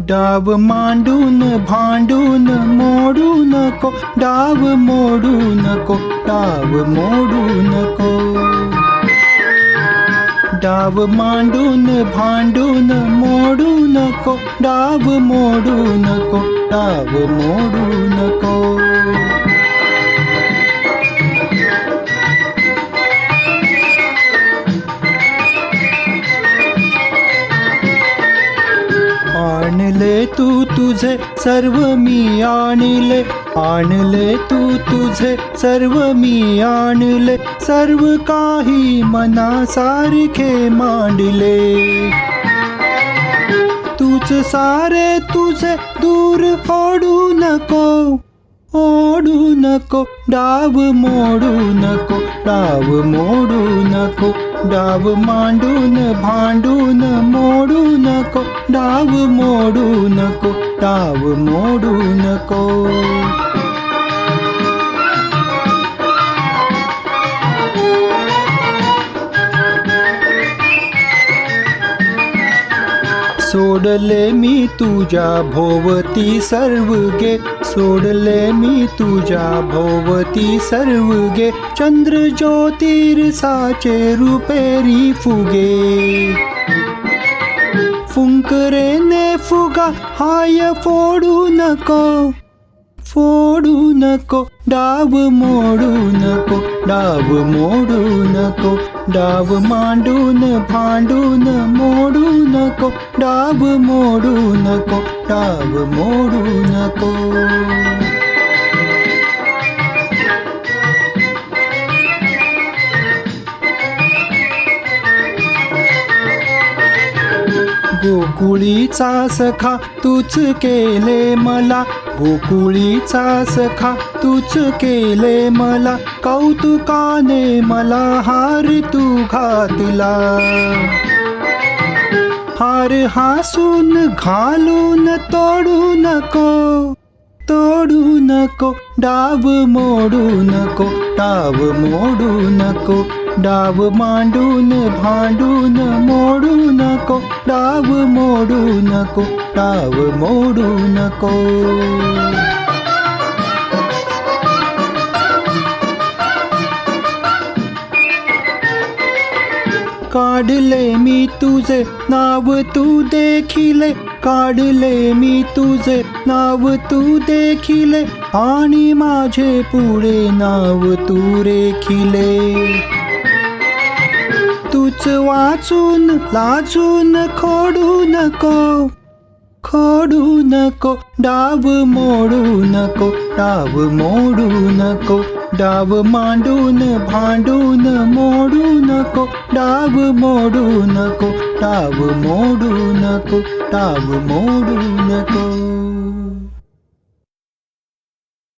डाव मांडून भांडून मोडू नको, डाव मोडू नको, डाव मोडू नको. डाव मांडून भांडून मोडू नको, डाव मोडू नको, डाव मोडू नको. आणले तू तुझे सर्व मी आणले, आणले तू तुझे सर्व मी आणले, सर्व काही मनासारखे मांडले. तूच सारे तुझे दूर ओढू नको, ओढू नको, डाव मोडू नको, डाव मोडू नको. डाव मांडून भांडून मोडू नको, डाव मोडू नको, डाव मोडू नको. सोडले मी तुझ्या भोवती सर्व गे, सोडले मी तुझ्या भोवती सर्व गे, चंद्र ज्योतिर्साचे रुपेरी फुगे. फुंकरेने फुगा हाय फोडू नको, फोडू नको, डाव मोडू नको, डाव मोडू नको. डाव मांडून भांडून मोडू नको, डाव मोडू नको, डाव मोडू नको. गोकुळीचा सखा तूच केले मला, गोकुळीचा सखा तूच केले मला, कौतुकाने मला हार तू घातला. हार हासून घालून तोडू नको, तोडू नको, डाव मोडू नको, डाव मोडू नको. डाव मांडून भांडून मोडू नको, डाव मोडू नको, डाव मोडू नको. काढले मी तुझे नाव तू देखिले, काढले मी तुझे नाव तू देखिले, आणि माझे पुढे नाव तू रेखिले. तूच वाचून लाजून खोडू नको, खोडू नको, डाव मोडू नको, डाव मोडू नको. डाव मांडून भांडून मोडू नको, डाव मोडू नको, डाव मोडू नको, डाव मोडू नको.